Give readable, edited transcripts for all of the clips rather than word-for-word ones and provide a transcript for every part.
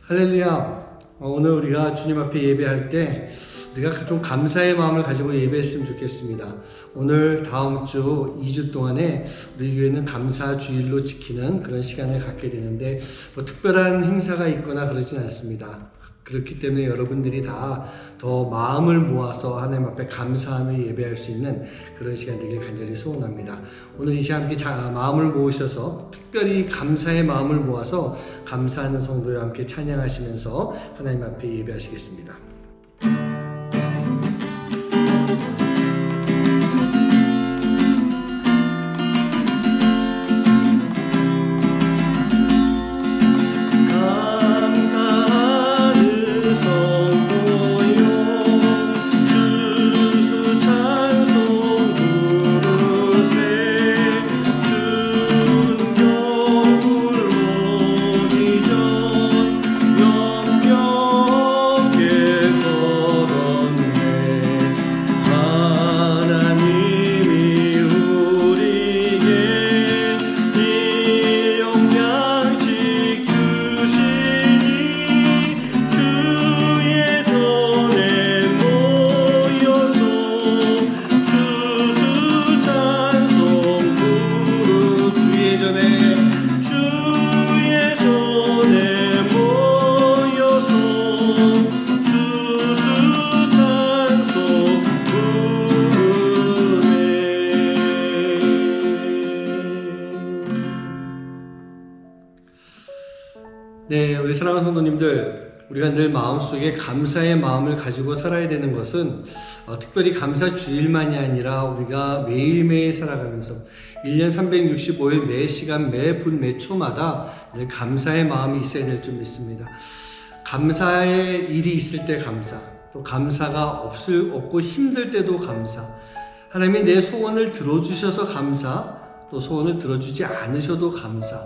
할렐루야. 오늘 우리가 주님 앞에 예배할 때 우리가 좀 감사의 마음을 가지고 예배했으면 좋겠습니다. 오늘 다음 주 2주 동안에 우리 교회는 감사 주일로 지키는 그런 시간을 갖게 되는데 뭐 특별한 행사가 있거나 그러진 않습니다. 그렇기 때문에 여러분들이 다 더 마음을 모아서 하나님 앞에 감사하며 예배할 수 있는 그런 시간 되길 간절히 소원합니다. 오늘 이 시간 함께 마음을 모으셔서 특별히 감사의 마음을 모아서 감사하는 성도와 함께 찬양하시면서 하나님 앞에 예배하시겠습니다. 네, 우리 사랑하는 성도님들, 우리가 늘 마음속에 감사의 마음을 가지고 살아야 되는 것은 특별히 감사 주일만이 아니라 우리가 매일매일 살아가면서 1년 365일 매 시간, 매 분, 매 초마다 늘 감사의 마음이 있어야 될 줄 믿습니다. 감사의 일이 있을 때 감사, 또 감사가 없고 힘들 때도 감사, 하나님이 내 소원을 들어주셔서 감사, 또 소원을 들어주지 않으셔도 감사.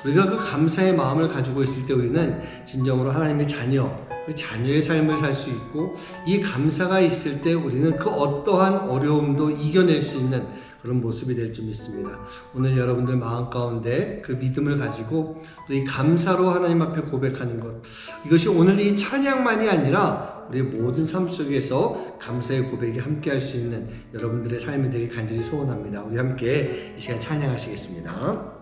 우리가 그 감사의 마음을 가지고 있을 때 우리는 진정으로 하나님의 자녀, 그 자녀의 삶을 살 수 있고, 이 감사가 있을 때 우리는 그 어떠한 어려움도 이겨낼 수 있는 그런 모습이 될 줄 믿습니다. 오늘 여러분들 마음 가운데 그 믿음을 가지고 또 이 감사로 하나님 앞에 고백하는 것, 이것이 오늘 이 찬양만이 아니라 우리의 모든 삶 속에서 감사의 고백이 함께 할 수 있는 여러분들의 삶이 되길 간절히 소원합니다. 우리 함께 이 시간 찬양하시겠습니다.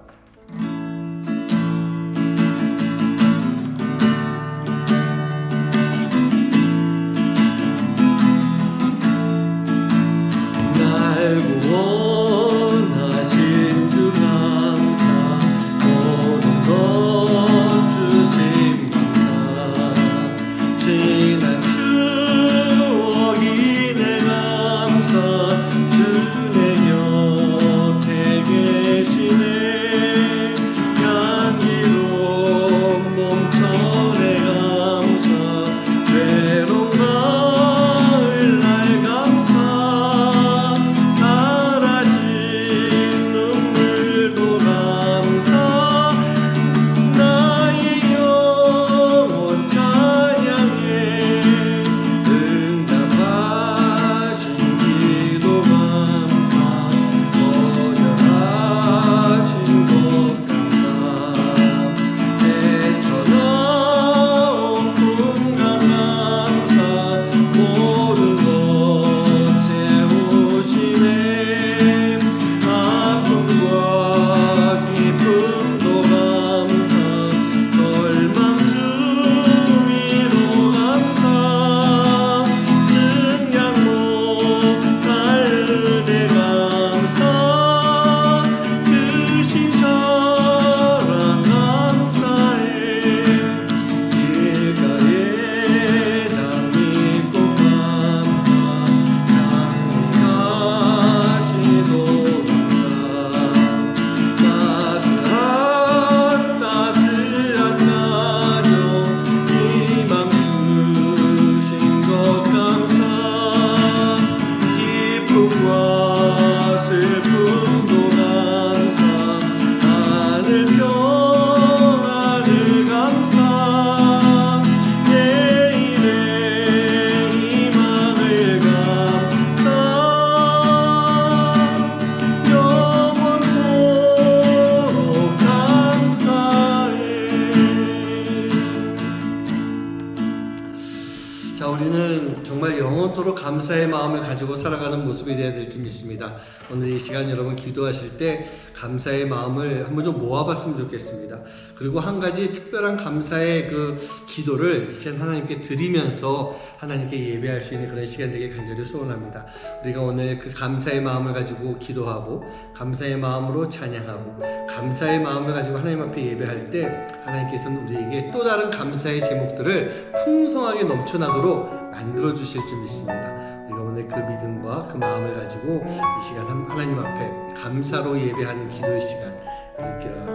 영원토록 감사의 마음을 가지고 살아가는 모습이 되어야 될 줄 믿습니다. 오늘 이 시간 여러분 기도하실 때 감사의 마음을 한번 좀 모아봤으면 좋겠습니다. 그리고 한 가지 특별한 감사의 그 기도를 이 시간 하나님께 드리면서 하나님께 예배할 수 있는 그런 시간 되길 간절히 소원합니다. 우리가 오늘 그 감사의 마음을 가지고 기도하고 감사의 마음으로 찬양하고 감사의 마음을 가지고 하나님 앞에 예배할 때 하나님께서는 우리에게 또 다른 감사의 제목들을 풍성하게 넘쳐나도록 만들어 주실 줄 믿습니다. 우리가 오늘 그 믿음과 그 마음을 가지고 이 시간 하나님 앞에 감사로 예배하는 기도의 시간,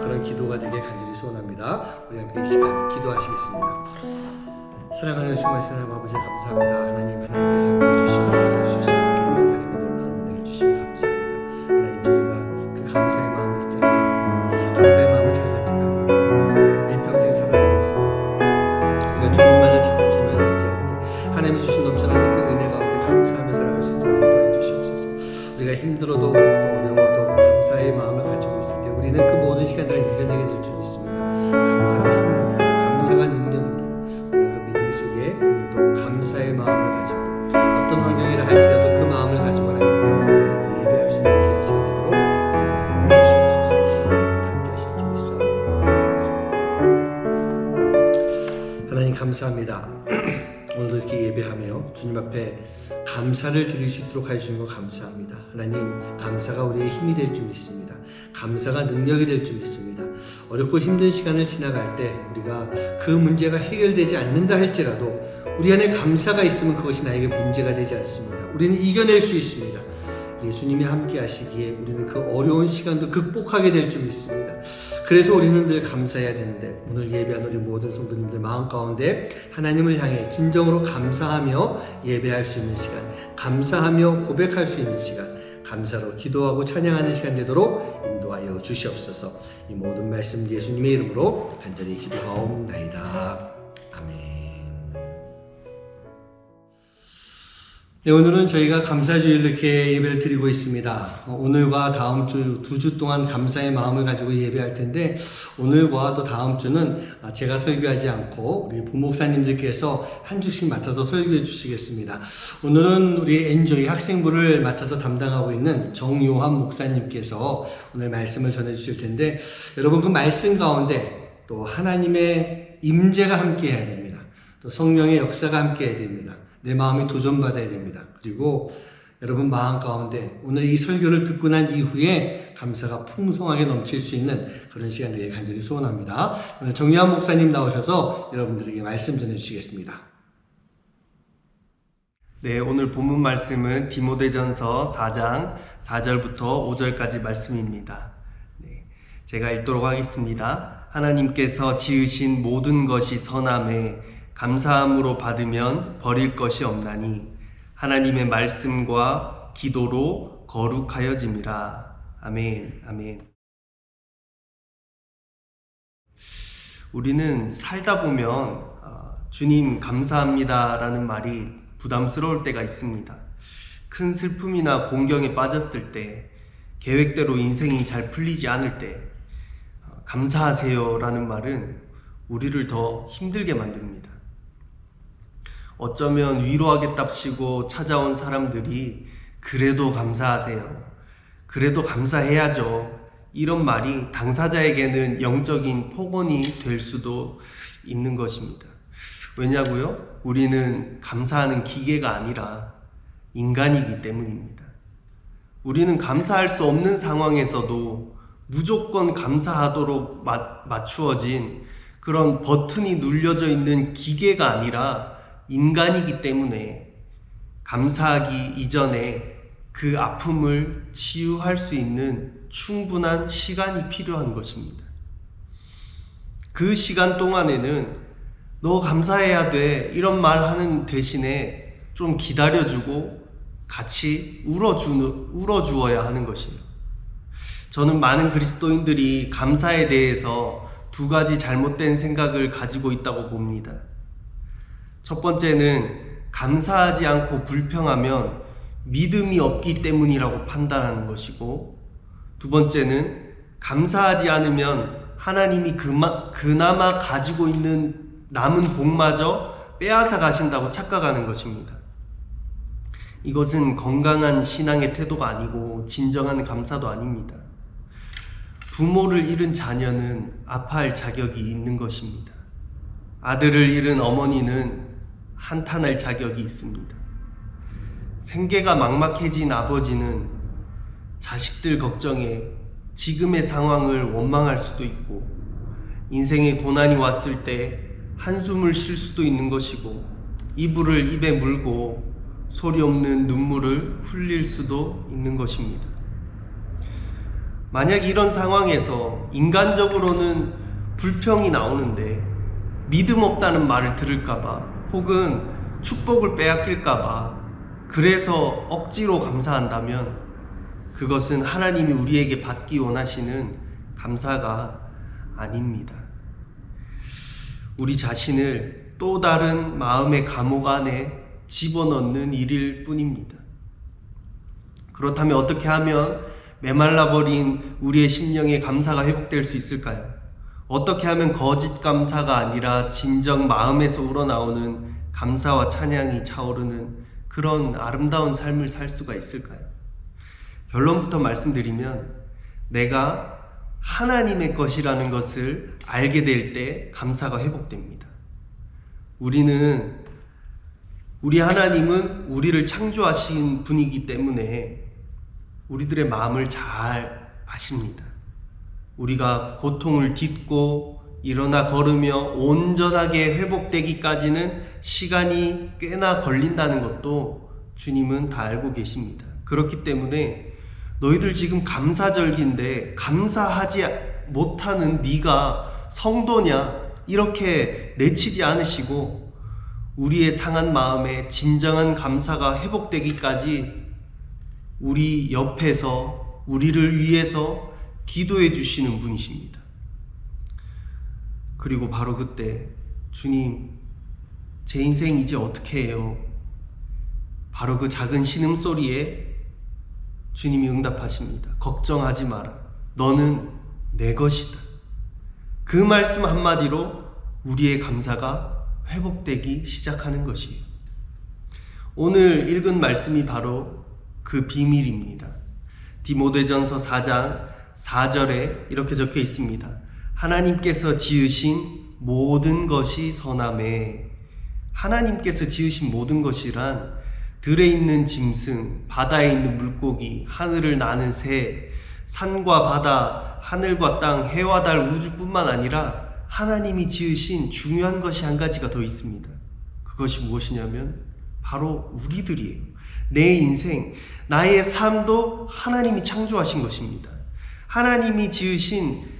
그런 기도가 되길 간절히 소원합니다. 우리 함께 이 시간 기도하시겠습니다. 사랑하는 주님 하나님 아버지 감사합니다. 하나님께서 함께 주시고 말씀 주셔서 은혜를 주시면 감사합니다. 하나님 저희가 그 감사의 마음을 잊지 않고 감사의 마음을 잘 간직하고 내 평생 살아가면서 우리가 주님만을 찾고 주님만을 잊지 않고 하나님이 주신 넘쳐나는 그 은혜 가운데 감사하며 살아갈 수 있도록 인도해 주시옵소서. 우리가 힘들어도 또 어려워도 감사의 마음을 가지고 있을 때 우리는 그 모든 시간들을 이겨내게 될 줄 믿습니다. 감사가 힘입니다. 감사가 능력입니다. 감사의 마음을 가지고 어떤 환경이라 할지라도 그 마음을 가지고 하나님 예배할 수 있는 귀한 시간 되도록 인도하여 주시옵소서. 함께 하실 줄 믿사옵나이다. 하나님 감사합니다. 오늘도 이렇게 예배하며 주님 앞에 감사를 드릴 수 있도록 해주신 것 감사합니다. 하나님 감사가 우리의 힘이 될 줄 믿습니다. 감사가 능력이 될 줄 믿습니다. 어렵고 힘든 시간을 지나갈 때 우리가 그 문제가 해결되지 않는다 할지라도 우리 안에 감사가 있으면 그것이 나에게 문제가 되지 않습니다. 우리는 이겨낼 수 있습니다. 예수님이 함께 하시기에 우리는 그 어려운 시간도 극복하게 될 줄 믿습니다. 그래서 우리는 늘 감사해야 되는데 오늘 예배한 우리 모든 성도님들 마음 가운데 하나님을 향해 진정으로 감사하며 예배할 수 있는 시간, 감사하며 고백할 수 있는 시간, 감사로 기도하고 찬양하는 시간 되도록 인도하여 주시옵소서. 이 모든 말씀 예수님의 이름으로 간절히 기도하옵나이다. 아멘. 네, 오늘은 저희가 감사주일 이렇게 예배를 드리고 있습니다. 오늘과 다음 주 2주 동안 감사의 마음을 가지고 예배할 텐데 오늘과 또 다음 주는 제가 설교하지 않고 우리 부목사님들께서 한 주씩 맡아서 설교해 주시겠습니다. 오늘은 우리 엔조이 학생부를 맡아서 담당하고 있는 정요한 목사님께서 오늘 말씀을 전해 주실 텐데 여러분 그 말씀 가운데 또 하나님의 임재가 함께 해야 됩니다. 또 성령의 역사가 함께 해야 됩니다. 내 마음이 도전받아야 됩니다. 그리고 여러분 마음 가운데 오늘 이 설교를 듣고 난 이후에 감사가 풍성하게 넘칠 수 있는 그런 시간 되길 간절히 소원합니다. 오늘 정유한 목사님 나오셔서 여러분들에게 말씀 전해주시겠습니다. 네, 오늘 본문 말씀은 디모데전서 4장 4절부터 5절까지 말씀입니다. 네, 제가 읽도록 하겠습니다. 하나님께서 지으신 모든 것이 선함에 감사함으로 받으면 버릴 것이 없나니 하나님의 말씀과 기도로 거룩하여짐이라. 아멘, 아멘. 우리는 살다 보면 주님 감사합니다 라는 말이 부담스러울 때가 있습니다. 큰 슬픔이나 공경에 빠졌을 때, 계획대로 인생이 잘 풀리지 않을 때 감사하세요 라는 말은 우리를 더 힘들게 만듭니다. 어쩌면 위로하겠답시고 찾아온 사람들이 그래도 감사하세요, 그래도 감사해야죠, 이런 말이 당사자에게는 영적인 폭언이 될 수도 있는 것입니다. 왜냐고요? 우리는 감사하는 기계가 아니라 인간이기 때문입니다. 우리는 감사할 수 없는 상황에서도 무조건 감사하도록 맞추어진 그런 버튼이 눌려져 있는 기계가 아니라 인간이기 때문에 감사하기 이전에 그 아픔을 치유할 수 있는 충분한 시간이 필요한 것입니다. 그 시간 동안에는 너 감사해야 돼 이런 말 하는 대신에 좀 기다려주고 같이 울어주어야 하는 것이에요. 저는 많은 그리스도인들이 감사에 대해서 두 가지 잘못된 생각을 가지고 있다고 봅니다. 첫 번째는 감사하지 않고 불평하면 믿음이 없기 때문이라고 판단하는 것이고, 두 번째는 감사하지 않으면 하나님이 그나마 가지고 있는 남은 복마저 빼앗아 가신다고 착각하는 것입니다. 이것은 건강한 신앙의 태도가 아니고 진정한 감사도 아닙니다. 부모를 잃은 자녀는 아파할 자격이 있는 것입니다. 아들을 잃은 어머니는 한탄할 자격이 있습니다. 생계가 막막해진 아버지는 자식들 걱정에 지금의 상황을 원망할 수도 있고, 인생의 고난이 왔을 때 한숨을 쉴 수도 있는 것이고, 이불을 입에 물고 소리 없는 눈물을 흘릴 수도 있는 것입니다. 만약 이런 상황에서 인간적으로는 불평이 나오는데 믿음 없다는 말을 들을까봐, 혹은 축복을 빼앗길까봐 그래서 억지로 감사한다면 그것은 하나님이 우리에게 받기 원하시는 감사가 아닙니다. 우리 자신을 또 다른 마음의 감옥 안에 집어넣는 일일 뿐입니다. 그렇다면 어떻게 하면 메말라버린 우리의 심령의 감사가 회복될 수 있을까요? 어떻게 하면 거짓 감사가 아니라 진정 마음에서 우러나오는 감사와 찬양이 차오르는 그런 아름다운 삶을 살 수가 있을까요? 결론부터 말씀드리면, 내가 하나님의 것이라는 것을 알게 될 때 감사가 회복됩니다. 우리 하나님은 우리를 창조하신 분이기 때문에 우리들의 마음을 잘 아십니다. 우리가 고통을 딛고 일어나 걸으며 온전하게 회복되기까지는 시간이 꽤나 걸린다는 것도 주님은 다 알고 계십니다. 그렇기 때문에 너희들 지금 감사절기인데 감사하지 못하는 네가 성도냐, 이렇게 내치지 않으시고 우리의 상한 마음에 진정한 감사가 회복되기까지 우리 옆에서 우리를 위해서 기도해 주시는 분이십니다. 그리고 바로 그때, 주님, 제 인생 이제 어떻게 해요? 바로 그 작은 신음소리에 주님이 응답하십니다. 걱정하지 마라. 너는 내 것이다. 그 말씀 한마디로 우리의 감사가 회복되기 시작하는 것이에요. 오늘 읽은 말씀이 바로 그 비밀입니다. 디모데전서 4장 4절에 이렇게 적혀 있습니다. 하나님께서 지으신 모든 것이 선하매. 하나님께서 지으신 모든 것이란 들에 있는 짐승, 바다에 있는 물고기, 하늘을 나는 새, 산과 바다, 하늘과 땅, 해와 달, 우주뿐만 아니라 하나님이 지으신 중요한 것이 한 가지가 더 있습니다. 그것이 무엇이냐면 바로 우리들이에요. 내 인생, 나의 삶도 하나님이 창조하신 것입니다. 하나님이 지으신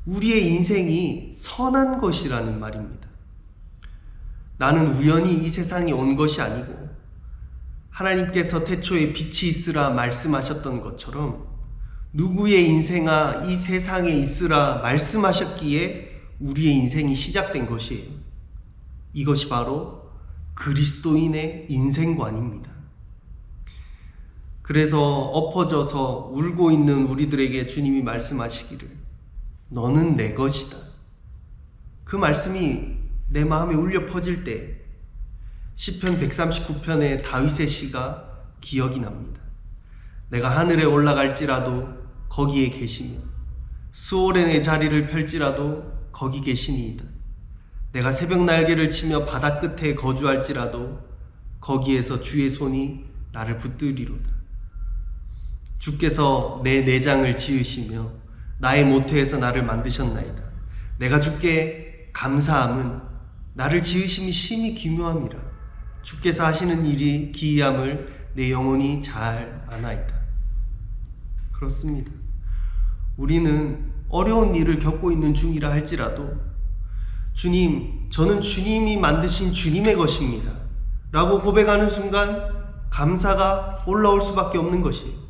우리의 인생이 선한 것이라는 말입니다. 나는 우연히 이 세상에 온 것이 아니고 하나님께서 태초에 빛이 있으라 말씀하셨던 것처럼 누구의 인생아 이 세상에 있으라 말씀하셨기에 우리의 인생이 시작된 것이에요. 이것이 바로 그리스도인의 인생관입니다. 그래서 엎어져서 울고 있는 우리들에게 주님이 말씀하시기를 너는 내 것이다. 그 말씀이 내 마음에 울려 퍼질 때 시편 139편의 다윗의 시가 기억이 납니다. 내가 하늘에 올라갈지라도 거기에 계시며 수월의 내 자리를 펼지라도 거기 계시니이다. 내가 새벽 날개를 치며 바다 끝에 거주할지라도 거기에서 주의 손이 나를 붙들리로다. 주께서 내 내장을 지으시며 나의 모태에서 나를 만드셨나이다. 내가 주께 감사함은 나를 지으심이 심히 기묘함이라. 주께서 하시는 일이 기이함을 내 영혼이 잘 아나이다. 그렇습니다. 우리는 어려운 일을 겪고 있는 중이라 할지라도 주님, 저는 주님이 만드신 주님의 것입니다 라고 고백하는 순간 감사가 올라올 수밖에 없는 것이에요.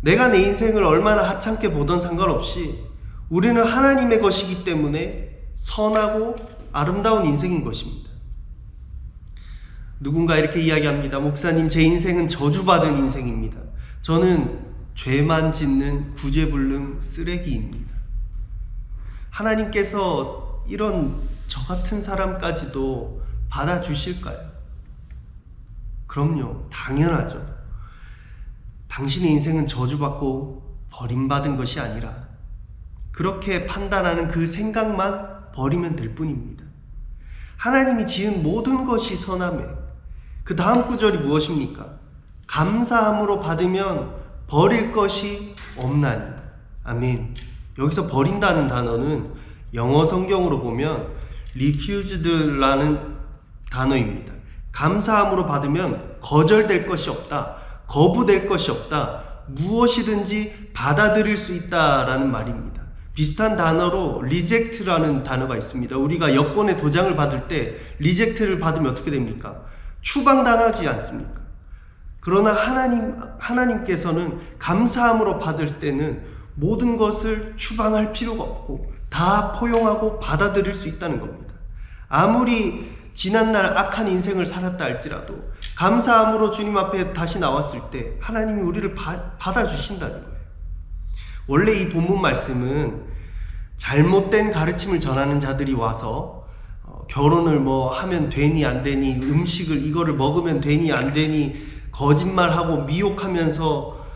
내가 내 인생을 얼마나 하찮게 보던 상관없이 우리는 하나님의 것이기 때문에 선하고 아름다운 인생인 것입니다. 누군가 이렇게 이야기합니다. 목사님, 제 인생은 저주받은 인생입니다. 저는 죄만 짓는 구제불능 쓰레기입니다. 하나님께서 이런 저 같은 사람까지도 받아주실까요? 그럼요, 당연하죠. 당신의 인생은 저주받고 버림받은 것이 아니라 그렇게 판단하는 그 생각만 버리면 될 뿐입니다. 하나님이 지은 모든 것이 선하매. 그 다음 구절이 무엇입니까? 감사함으로 받으면 버릴 것이 없나니. 아멘. 여기서 버린다는 단어는 영어 성경으로 보면 refused라는 단어입니다. 감사함으로 받으면 거절될 것이 없다, 거부될 것이 없다, 무엇이든지 받아들일 수 있다라는 말입니다. 비슷한 단어로 reject라는 단어가 있습니다. 우리가 여권의 도장을 받을 때 reject를 받으면 어떻게 됩니까? 추방당하지 않습니까? 그러나 하나님께서는 감사함으로 받을 때는 모든 것을 추방할 필요가 없고 다 포용하고 받아들일 수 있다는 겁니다. 아무리 지난날 악한 인생을 살았다 할지라도 감사함으로 주님 앞에 다시 나왔을 때 하나님이 우리를 받아주신다는 거예요. 원래 이 본문 말씀은 잘못된 가르침을 전하는 자들이 와서 결혼을 뭐 하면 되니 안 되니, 음식을 이거를 먹으면 되니 안 되니 거짓말하고 미혹하면서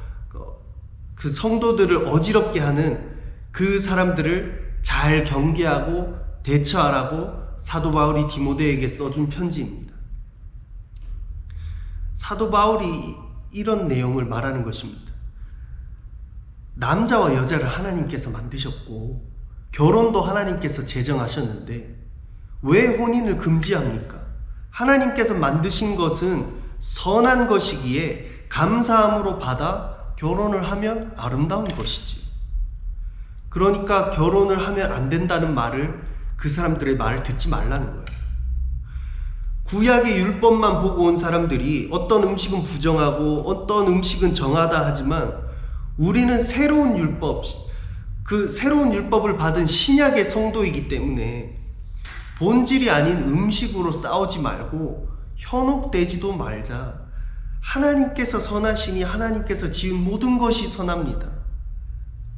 그 성도들을 어지럽게 하는 그 사람들을 잘 경계하고 대처하라고 사도 바울이 디모데에게 써준 편지입니다. 사도 바울이 이런 내용을 말하는 것입니다. 남자와 여자를 하나님께서 만드셨고 결혼도 하나님께서 제정하셨는데 왜 혼인을 금지합니까? 하나님께서 만드신 것은 선한 것이기에 감사함으로 받아 결혼을 하면 아름다운 것이지. 그러니까 결혼을 하면 안 된다는 말을, 그 사람들의 말을 듣지 말라는 거예요. 구약의 율법만 보고 온 사람들이 어떤 음식은 부정하고 어떤 음식은 정하다 하지만 우리는 새로운 율법, 그 새로운 율법을 받은 신약의 성도이기 때문에 본질이 아닌 음식으로 싸우지 말고 현혹되지도 말자. 하나님께서 선하시니 하나님께서 지은 모든 것이 선합니다.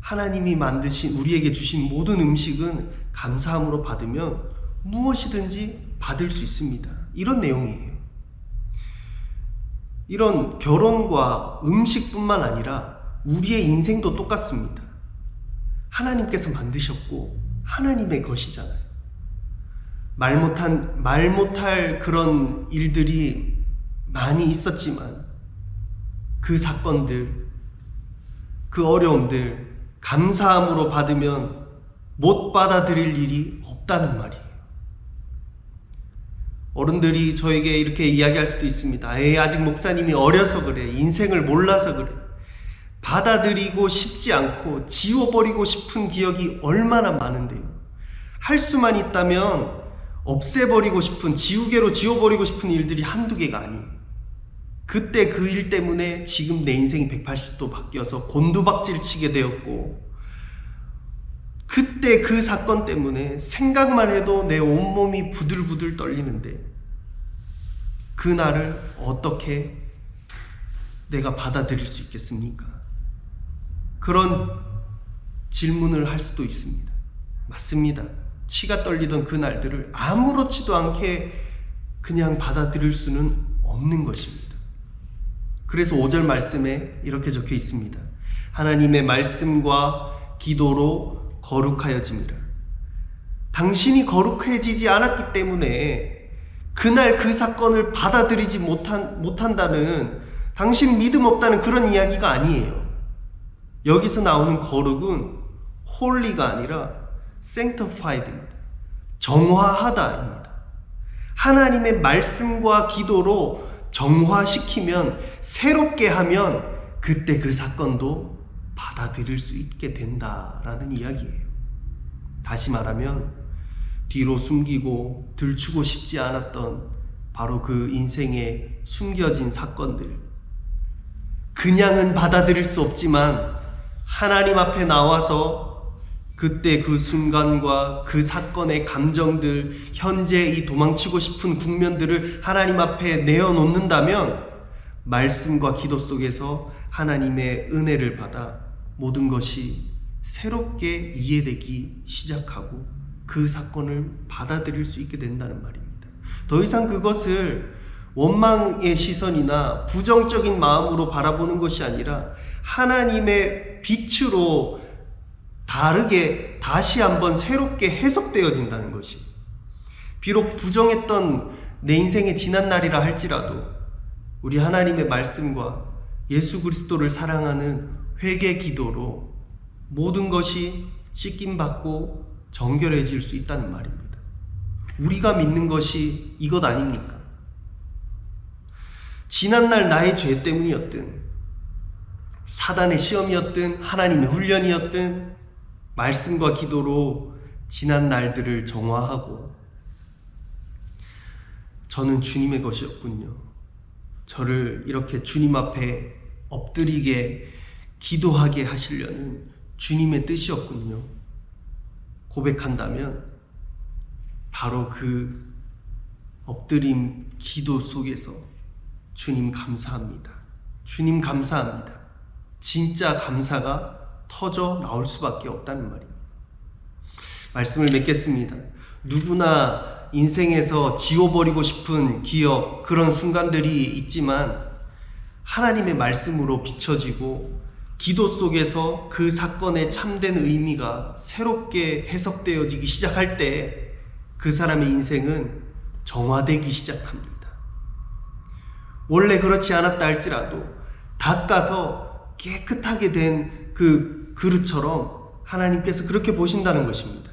하나님이 만드신, 우리에게 주신 모든 음식은 감사함으로 받으면 무엇이든지 받을 수 있습니다. 이런 내용이에요. 이런 결혼과 음식뿐만 아니라 우리의 인생도 똑같습니다. 하나님께서 만드셨고 하나님의 것이잖아요. 말 못할 그런 일들이 많이 있었지만 그 사건들, 그 어려움들 감사함으로 받으면 못 받아들일 일이 없다는 말이에요. 어른들이 저에게 이렇게 이야기할 수도 있습니다. 아직 목사님이 어려서 그래. 인생을 몰라서 그래. 받아들이고 싶지 않고 지워버리고 싶은 기억이 얼마나 많은데요. 할 수만 있다면 없애버리고 싶은, 지우개로 지워버리고 싶은 일들이 한두 개가 아니에요. 그때 그 일 때문에 지금 내 인생이 180도 바뀌어서 곤두박질 치게 되었고, 그때 그 사건 때문에 생각만 해도 내 온몸이 부들부들 떨리는데 그날을 어떻게 내가 받아들일 수 있겠습니까? 그런 질문을 할 수도 있습니다. 맞습니다. 치가 떨리던 그 날들을 아무렇지도 않게 그냥 받아들일 수는 없는 것입니다. 그래서 5절 말씀에 이렇게 적혀 있습니다. 하나님의 말씀과 기도로 거룩하여짐이라. 당신이 거룩해지지 않았기 때문에 그날 그 사건을 받아들이지 못한다는, 당신 믿음 없다는 그런 이야기가 아니에요. 여기서 나오는 거룩은 홀리가 아니라 sanctified입니다. 정화하다입니다. 하나님의 말씀과 기도로 정화시키면, 새롭게 하면 그때 그 사건도 받아들일 수 있게 된다라는 이야기예요. 다시 말하면 뒤로 숨기고 들추고 싶지 않았던 바로 그 인생에 숨겨진 사건들, 그냥은 받아들일 수 없지만 하나님 앞에 나와서 그때 그 순간과 그 사건의 감정들, 현재 이 도망치고 싶은 국면들을 하나님 앞에 내어놓는다면 말씀과 기도 속에서 하나님의 은혜를 받아 모든 것이 새롭게 이해되기 시작하고 그 사건을 받아들일 수 있게 된다는 말입니다. 더 이상 그것을 원망의 시선이나 부정적인 마음으로 바라보는 것이 아니라 하나님의 빛으로 다르게 다시 한번 새롭게 해석되어진다는 것이, 비록 부정했던 내 인생의 지난 날이라 할지라도 우리 하나님의 말씀과 예수 그리스도를 사랑하는 회개 기도로 모든 것이 씻김받고 정결해질 수 있다는 말입니다. 우리가 믿는 것이 이것 아닙니까? 지난날 나의 죄 때문이었든 사단의 시험이었든 하나님의 훈련이었든 말씀과 기도로 지난 날들을 정화하고 저는 주님의 것이었군요. 저를 이렇게 주님 앞에 엎드리게 기도하게 하시려는 주님의 뜻이었군요. 고백한다면 바로 그 엎드림 기도 속에서 주님 감사합니다. 주님 감사합니다. 진짜 감사가 터져 나올 수밖에 없다는 말입니다. 말씀을 맺겠습니다. 누구나 인생에서 지워버리고 싶은 기억, 그런 순간들이 있지만 하나님의 말씀으로 비춰지고 기도 속에서 그 사건의 참된 의미가 새롭게 해석되어지기 시작할 때 그 사람의 인생은 정화되기 시작합니다. 원래 그렇지 않았다 할지라도 닦아서 깨끗하게 된 그 그릇처럼 하나님께서 그렇게 보신다는 것입니다.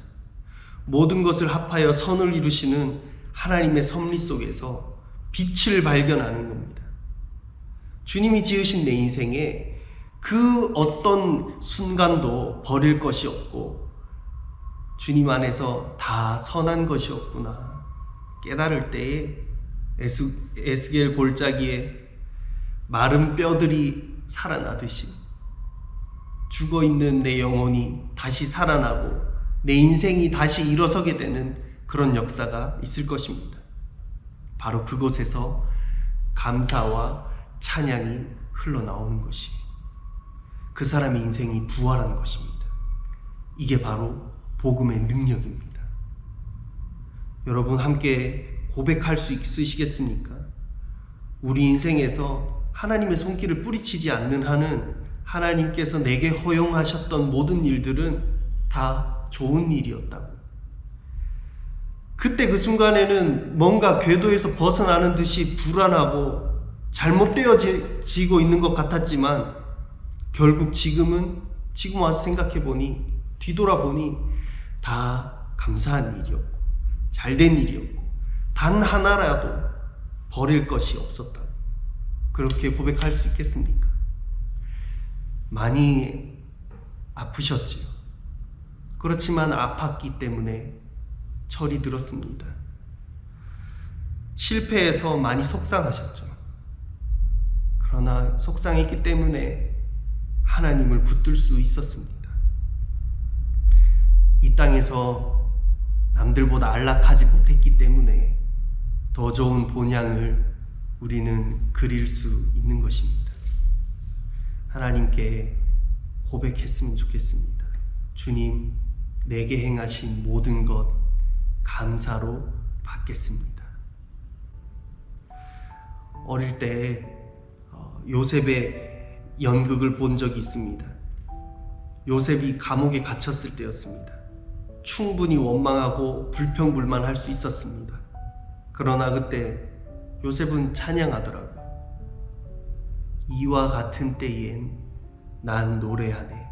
모든 것을 합하여 선을 이루시는 하나님의 섭리 속에서 빛을 발견하는 겁니다. 주님이 지으신 내 인생에 그 어떤 순간도 버릴 것이 없고 주님 안에서 다 선한 것이었구나 깨달을 때에 에스겔 골짜기에 마른 뼈들이 살아나듯이 죽어있는 내 영혼이 다시 살아나고 내 인생이 다시 일어서게 되는 그런 역사가 있을 것입니다. 바로 그곳에서 감사와 찬양이 흘러나오는 것이, 그 사람의 인생이 부활하는 것입니다. 이게 바로 복음의 능력입니다. 여러분 함께 고백할 수 있으시겠습니까? 우리 인생에서 하나님의 손길을 뿌리치지 않는 한은 하나님께서 내게 허용하셨던 모든 일들은 다 좋은 일이었다고. 그때 그 순간에는 뭔가 궤도에서 벗어나는 듯이 불안하고 잘못되어지고 있는 것 같았지만 결국 지금 와서 생각해보니, 뒤돌아보니 다 감사한 일이었고 잘된 일이었고 단 하나라도 버릴 것이 없었다. 그렇게 고백할 수 있겠습니까? 많이 아프셨지요. 그렇지만 아팠기 때문에 철이 들었습니다. 실패해서 많이 속상하셨죠. 그러나 속상했기 때문에 하나님을 붙들 수 있었습니다. 이 땅에서 남들보다 안락하지 못했기 때문에 더 좋은 본향을 우리는 그릴 수 있는 것입니다. 하나님께 고백했으면 좋겠습니다. 주님, 내게 행하신 모든 것 감사로 받겠습니다. 어릴 때 요셉의 연극을 본 적이 있습니다. 요셉이 감옥에 갇혔을 때였습니다. 충분히 원망하고 불평불만할 수 있었습니다. 그러나 그때 요셉은 찬양하더라고요. 이와 같은 때엔 난 노래하네,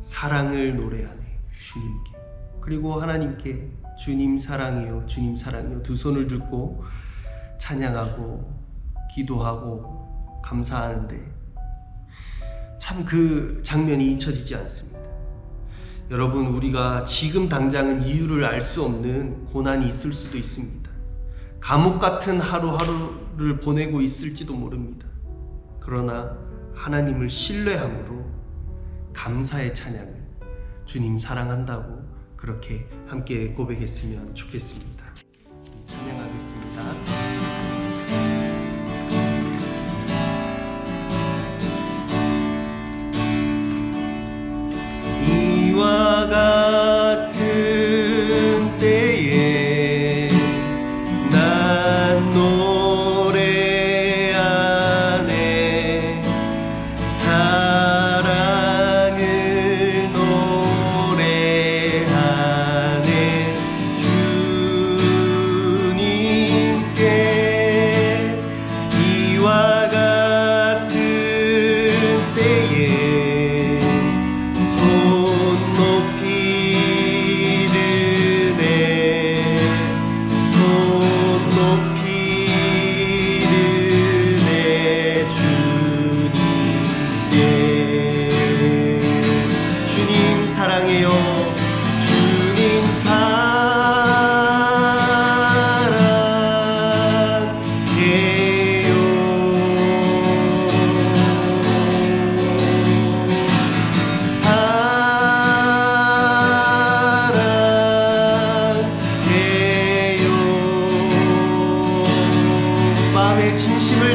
사랑을 노래하네 주님께. 그리고 하나님께 주님 사랑해요, 주님 사랑해요 두 손을 들고 찬양하고 기도하고 감사하는데 참 그 장면이 잊혀지지 않습니다. 여러분, 우리가 지금 당장은 이유를 알 수 없는 고난이 있을 수도 있습니다. 감옥 같은 하루하루를 보내고 있을지도 모릅니다. 그러나 하나님을 신뢰함으로 감사의 찬양을, 주님 사랑한다고 그렇게 함께 고백했으면 좋겠습니다. 찬양하겠습니다. 이와 같은 때에 난 노래하네,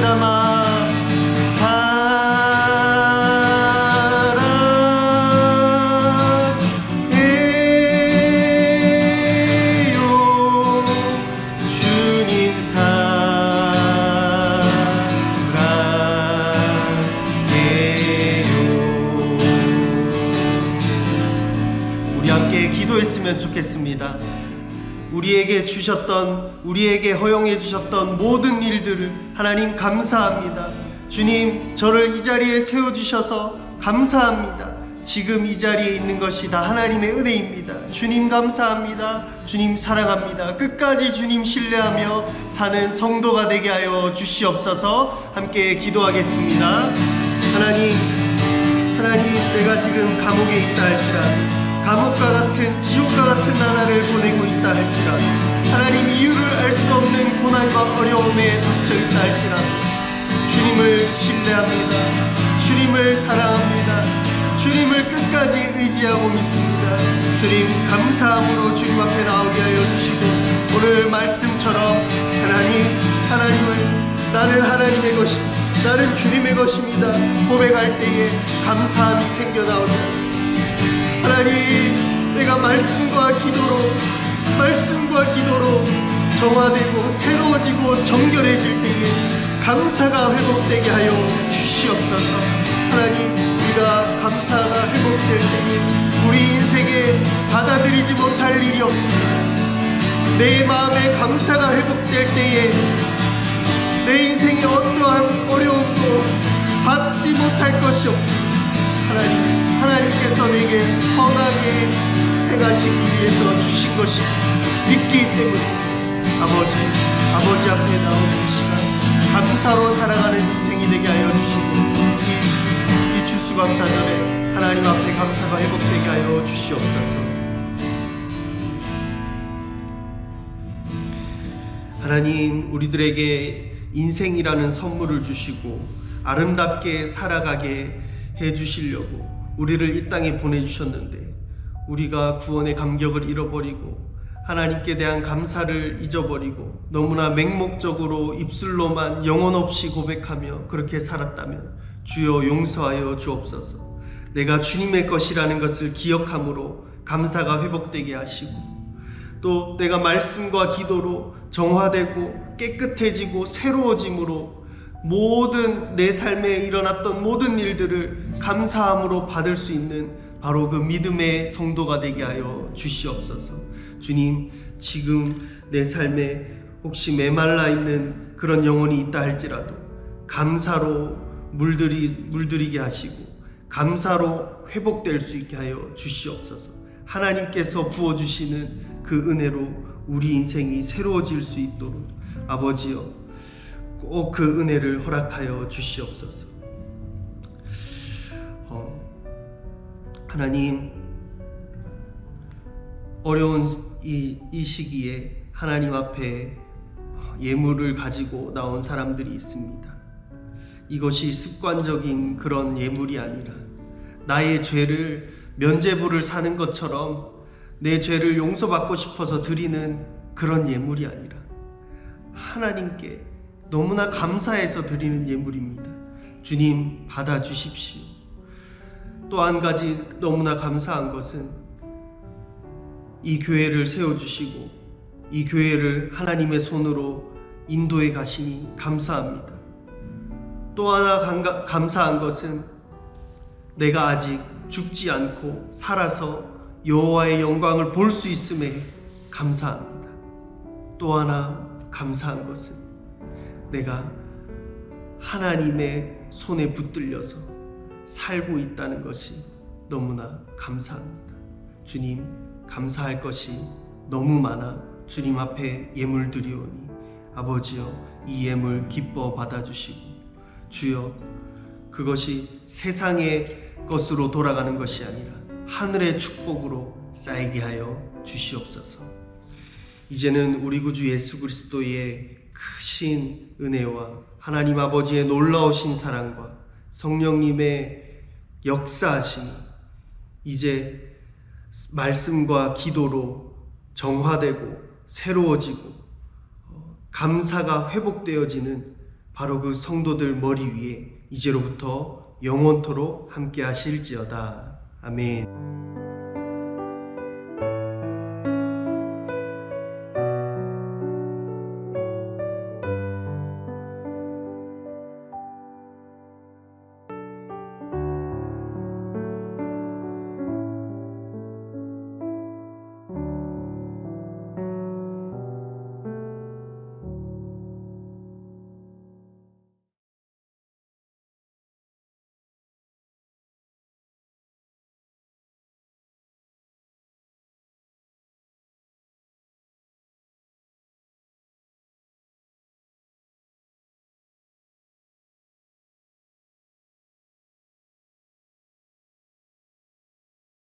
마음을 담아 기도했으면 좋겠습니다. 우리에게 주셨던, 우리에게 허용해 주셨던 모든 일들을 하나님 감사합니다. 주님, 저를 이 자리에 세워주셔서 감사합니다. 지금 이 자리에 있는 것이 다 하나님의 은혜입니다. 주님 감사합니다. 주님 사랑합니다. 끝까지 주님 신뢰하며 사는 성도가 되게 하여 주시옵소서. 함께 기도하겠습니다. 하나님, 내가 지금 감옥에 있다 할지라도, 감옥과 같은 지옥과 같은 나라를 보내고 있다 할지라도, 하나님 이유를 알 수 없는 고난과 어려움에 닥쳐 있다 할지라도 주님을 신뢰합니다. 주님을 사랑합니다. 주님을 끝까지 의지하고 믿습니다. 주님 감사함으로 주님 앞에 나오게 하여 주시고, 오늘 말씀처럼 하나님을 나는 하나님의 것입니다, 나는 주님의 것입니다 고백할 때에 감사함이 생겨나오며, 하나님, 내가 말씀과 기도로 정화되고 새로워지고 정결해질 때에 감사가 회복되게 하여 주시옵소서. 하나님, 우리가 감사가 회복될 때에 우리 인생에 받아들이지 못할 일이 없습니다. 내 마음에 감사가 회복될 때에 내 인생에 어떠한 어려움도 받지 못할 것이 없습니다. 하나님께서 내게 선하게 행하시기 위해서 주신 것이 믿기 때문에 아버지 앞에 나오는 시간 감사로 살아가는 인생이 되게 하여 주시고, 이 추수감사절에 하나님 앞에 감사가 회복되게 하여 주시옵소서. 하나님, 우리들에게 인생이라는 선물을 주시고 아름답게 살아가게 해주시려고 우리를 이 땅에 보내주셨는데, 우리가 구원의 감격을 잃어버리고 하나님께 대한 감사를 잊어버리고 너무나 맹목적으로 입술로만 영혼 없이 고백하며 그렇게 살았다면 주여 용서하여 주옵소서. 내가 주님의 것이라는 것을 기억함으로 감사가 회복되게 하시고, 또 내가 말씀과 기도로 정화되고 깨끗해지고 새로워짐으로 모든 내 삶에 일어났던 모든 일들을 감사함으로 받을 수 있는 바로 그 믿음의 성도가 되게 하여 주시옵소서. 주님, 지금 내 삶에 혹시 메말라 있는 그런 영혼이 있다 할지라도 감사로 물들이게 하시고 감사로 회복될 수 있게 하여 주시옵소서. 하나님께서 부어주시는 그 은혜로 우리 인생이 새로워질 수 있도록 아버지여 꼭 그 은혜를 허락하여 주시옵소서. 하나님, 어려운 이 시기에 하나님 앞에 예물을 가지고 나온 사람들이 있습니다. 이것이 습관적인 그런 예물이 아니라 나의 죄를 면죄부를 사는 것처럼 내 죄를 용서받고 싶어서 드리는 그런 예물이 아니라 하나님께 너무나 감사해서 드리는 예물입니다. 주님, 받아주십시오. 또 한 가지 너무나 감사한 것은 이 교회를 세워주시고 이 교회를 하나님의 손으로 인도해 가시니 감사합니다. 또 하나 감사한 것은 내가 아직 죽지 않고 살아서 여호와의 영광을 볼 수 있음에 감사합니다. 또 하나 감사한 것은 내가 하나님의 손에 붙들려서 살고 있다는 것이 너무나 감사합니다. 주님, 감사할 것이 너무 많아 주님 앞에 예물 드리오니 아버지여, 이 예물 기뻐 받아주시고 주여, 그것이 세상의 것으로 돌아가는 것이 아니라 하늘의 축복으로 쌓이게 하여 주시옵소서. 이제는 우리 구주 예수 그리스도의 크신 은혜와 하나님 아버지의 놀라우신 사랑과 성령님의 역사하심이 이제 말씀과 기도로 정화되고 새로워지고 감사가 회복되어지는 바로 그 성도들 머리 위에 이제로부터 영원토록 함께 하실지어다. 아멘.